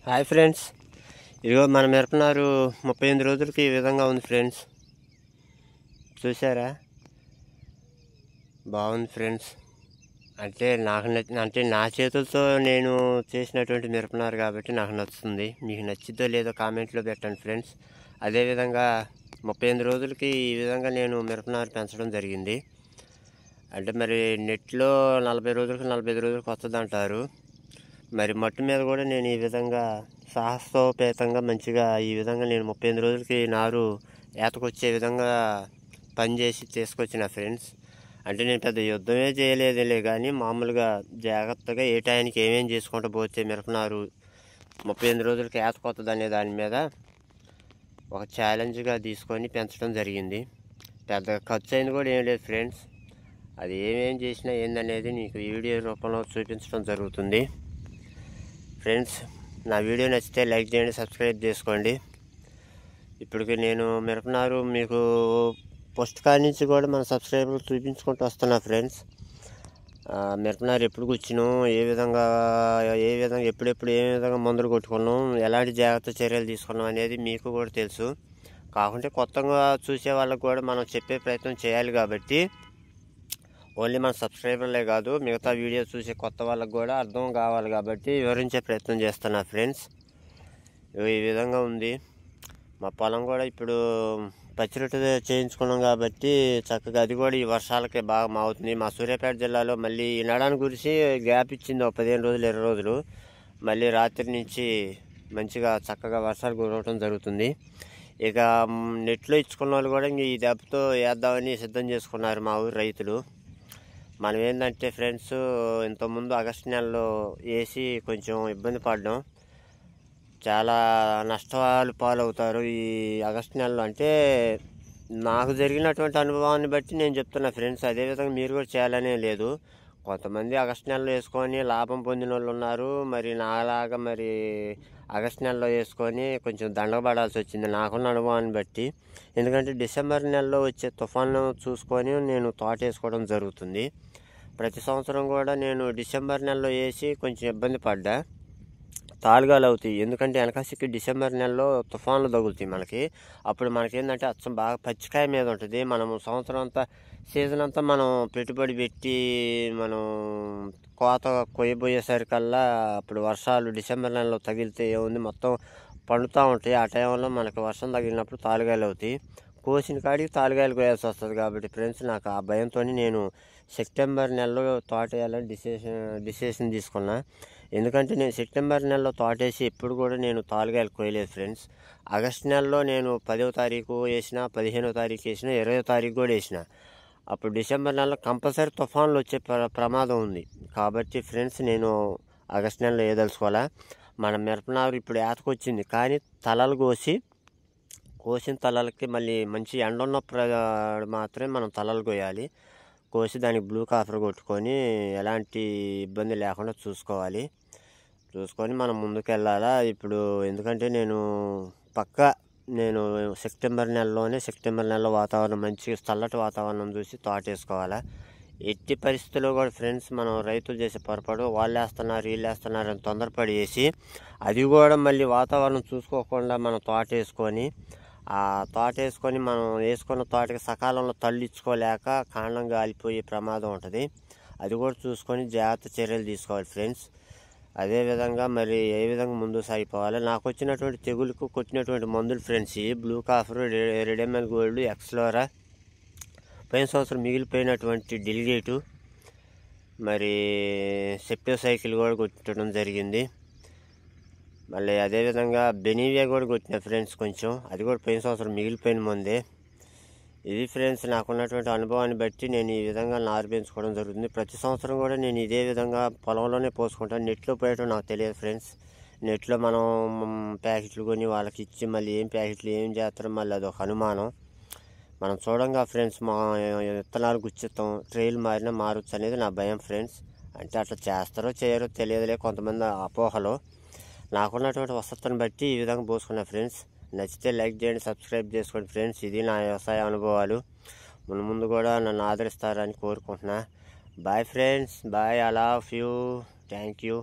Hi friends, ఇదిగో మన మిరపనారు 38 రోజులకి ఈ విధంగా ఉంది ఫ్రెండ్స్. చూసారా, బాగుంది ఫ్రెండ్స్. అంటే నా చేతులతో నేను చేసినటువంటి మిరపనారు కాబట్టి నాకు నచ్చుతుంది. మీకు నచ్చిద్దో లేదో కామెంట్లో పెట్టండి ఫ్రెండ్స్. అదేవిధంగా 38 రోజులకి ఈ విధంగా నేను మిరపనారు పెంచడం జరిగింది. అంటే మరి నెట్లో 40 రోజులకి 45 రోజులకి వస్తుంది అంటారు. మరి మట్టు మీద కూడా నేను ఈ విధంగా సాహసోపేతంగా మంచిగా ఈ విధంగా నేను 38 రోజులకి నారు ఏతకొచ్చే విధంగా పనిచేసి తీసుకొచ్చిన ఫ్రెండ్స్. అంటే నేను పెద్ద యుద్ధమే చేయలేదులే, కానీ మామూలుగా జాగ్రత్తగా ఏ టైంకి ఏమేం చేసుకుంటూ పోతే మిరపనారు 38 రోజులకి ఏతకొస్తుంది అనే దాని మీద ఒక ఛాలెంజ్గా తీసుకొని పెంచడం జరిగింది. పెద్ద ఖర్చు అయింది కూడా ఏం లేదు ఫ్రెండ్స్. అది ఏమేం చేసినా ఏందనేది నీకు వీడియో రూపంలో చూపించడం జరుగుతుంది ఫ్రెండ్స్. నా వీడియో నచ్చితే లైక్ చేయండి, సబ్స్క్రైబ్ చేసుకోండి. ఇప్పటికి నేను మిరపనారు మీకు ఫస్ట్ కాడి నుంచి కూడా మన సబ్స్క్రైబర్లు చూపించుకుంటూ వస్తున్నా ఫ్రెండ్స్. మిరపనారు ఎప్పుడు కూర్చును, ఏ విధంగా ఎప్పుడెప్పుడు ఏ విధంగా మందులు కొట్టుకున్నాం, ఎలాంటి జాగ్రత్త చర్యలు తీసుకున్నాం అనేది మీకు కూడా తెలుసు. కాకుంటే కొత్తగా చూసే వాళ్ళకు కూడా మనం చెప్పే ప్రయత్నం చేయాలి కాబట్టి, ఓన్లీ మన సబ్స్క్రైబర్లే కాదు మిగతా వీడియో చూసే కొత్త వాళ్ళకు కూడా అర్థం కావాలి కాబట్టి వివరించే ప్రయత్నం చేస్తున్నా ఫ్రెండ్స్. ఈ విధంగా ఉంది మా పొలం కూడా. ఇప్పుడు పచ్చిరొట్టు చేయించుకున్నాం కాబట్టి చక్కగా అది కూడా ఈ వర్షాలకే బాగా మావుతుంది. మా సూర్యాపేట జిల్లాలో మళ్ళీ ఈ నడాన్ని గురించి గ్యాప్ ఇచ్చింది 15 రోజులు 20 రోజులు. మళ్ళీ రాత్రి నుంచి మంచిగా చక్కగా వర్షాలు కురవటం జరుగుతుంది. ఇక నెట్లో ఇచ్చుకున్న వాళ్ళు కూడా ఈ దెబ్బతో వేద్దామని సిద్ధం చేసుకున్నారు మా ఊరు రైతులు. మనం ఏంటంటే ఫ్రెండ్స్, ఇంతకుముందు ఆగస్టు నెలలో వేసి కొంచెం ఇబ్బంది పడ్డాం. చాలా నష్టాలు పాలవుతారు ఈ ఆగస్టు నెలలో. అంటే నాకు జరిగినటువంటి అనుభవాన్ని బట్టి నేను చెప్తున్నా ఫ్రెండ్స్. అదేవిధంగా మీరు కూడా చేయాలనే లేదు. కొంతమంది ఆగస్టు నెలలో వేసుకొని లాభం పొందిన వాళ్ళు ఉన్నారు. మరి నాలాగా మరి ఆగస్టు నెలలో వేసుకొని కొంచెం దండగపడాల్సి వచ్చింది నాకున్న అనుభవాన్ని బట్టి. ఎందుకంటే డిసెంబర్ నెలలో వచ్చే తుఫాను చూసుకొని నేను తోట వేసుకోవడం జరుగుతుంది. ప్రతి సంవత్సరం కూడా నేను డిసెంబర్ నెలలో వేసి కొంచెం ఇబ్బంది పడ్డా. తాలుగాలు అవుతాయి, ఎందుకంటే వెనకాసికి డిసెంబర్ నెలలో తుఫాన్లు తగులుతాయి మనకి. అప్పుడు మనకేంటంటే అచ్చం బాగా పచ్చికాయ మీద ఉంటుంది. మనము సంవత్సరం అంతా సీజన్ అంతా మనం పెట్టుబడి పెట్టి మనం కోత కొయ్యబోయేసరికల్లా అప్పుడు వర్షాలు డిసెంబర్ నెలలో తగిలితే ఏముంది మొత్తం పండుతూ ఉంటాయి. ఆ టైంలో మనకు వర్షం తగిలినప్పుడు తాలుగాయలు అవుతాయి. కోసిన కాడికి తాలుగాయలు కోయాల్సి వస్తుంది. కాబట్టి ఫ్రెండ్స్, నాకు ఆ భయంతో నేను సెప్టెంబర్ నెలలో తోట వేయాలని డిసిషన్ తీసుకున్నా. ఎందుకంటే నేను సెప్టెంబర్ నెలలో తోటేసి ఎప్పుడు కూడా నేను తాలుగాయలు కోయలేదు ఫ్రెండ్స్. ఆగస్టు నెలలో నేను 10వ తారీఖు వేసిన, 15వ తారీఖు వేసిన, 20వ తారీఖు కూడా వేసిన. అప్పుడు డిసెంబర్ నెలలో కంపల్సరీ తుఫాన్లు వచ్చే ప్రమాదం ఉంది. కాబట్టి ఫ్రెండ్స్, నేను ఆగస్టు నెలలో వేయదలుచుకోవాలా. మన మిరపనారు ఇప్పుడు ఏతకొచ్చింది, కానీ తలలు కోసిన తలలకి మళ్ళీ మంచి ఎండ ఉన్నప్పుడు మాత్రమే మనం తలలు కోయాలి. కోసి దానికి బ్లూ కాఫర్ కొట్టుకొని ఎలాంటి ఇబ్బంది లేకుండా చూసుకొని మనం ముందుకెళ్ళాలా. ఇప్పుడు ఎందుకంటే నేను సెప్టెంబర్ నెలలో వాతావరణం మంచి చల్లటి వాతావరణం చూసి తోట వేసుకోవాలా. ఎట్టి పరిస్థితుల్లో కూడా ఫ్రెండ్స్, మనం రైతులు చేసే పొరపాటు వాళ్ళు వీళ్ళు వేస్తున్నారు అని తొందరపడి వేసి, అది కూడా మళ్ళీ వాతావరణం చూసుకోకుండా మనం తోట వేసుకొని మనం వేసుకున్న తోటకి సకాలంలో తళ్ళు ఇచ్చుకోలేక కాండం గాలిపోయే ప్రమాదం ఉంటుంది. అది కూడా చూసుకొని జాగ్రత్త చర్యలు తీసుకోవాలి ఫ్రెండ్స్. అదేవిధంగా మరి ఏ విధంగా ముందు సాగిపోవాలి. నాకు వచ్చినటువంటి తెగులుకు కొట్టినటువంటి మందులు ఫ్రెండ్స్, బ్లూ కాఫర్, రెడెమల్ గోల్డ్, ఎక్స్లోరా, పోయిన సంవత్సరం మిగిలిపోయినటువంటి డెలిగేటు, మరి సెప్టోసైకిల్ కూడా కొట్టడం జరిగింది. మళ్ళీ అదేవిధంగా బెనీవియా కూడా కొట్టిన ఫ్రెండ్స్ కొంచెం. అది కూడా పోయిన సంవత్సరం మిగిలిపోయిన ముందే. ఇది ఫ్రెండ్స్, నాకున్నటువంటి అనుభవాన్ని బట్టి నేను ఈ విధంగా నారు పెంచుకోవడం జరుగుతుంది. ప్రతి సంవత్సరం కూడా నేను ఇదే విధంగా పొలంలోనే పోసుకుంటాను. నెట్లో పోయటం నాకు తెలియదు ఫ్రెండ్స్. నెట్లో మనం ప్యాకెట్లు కొని వాళ్ళకి ఇచ్చి మళ్ళీ ఏం ప్యాకెట్లు ఏం చేస్తారో మళ్ళీ అదొక అనుమానం. మనం చూడంగా ఫ్రెండ్స్, మా విత్తనాలు గుచ్చిస్తాం, ట్రైల్ మారినా మారచ్చు అనేది నా భయం ఫ్రెండ్స్. అంటే అట్లా చేస్తారో చేయరో తెలియదులే, కొంతమంది అపోహలు. నాకున్నటువంటి వసతులను బట్టి ఈ విధంగా పోసుకున్నా ఫ్రెండ్స్. నచ్చితే లైక్ చేయండి, సబ్స్క్రైబ్ చేసుకోండి ఫ్రెండ్స్. ఇది నా వ్యవసాయ అనుభవాలు. ముందు కూడా నన్ను ఆదరిస్తారని కోరుకుంటున్నా. Bye friends, bye. I love you. Thank you.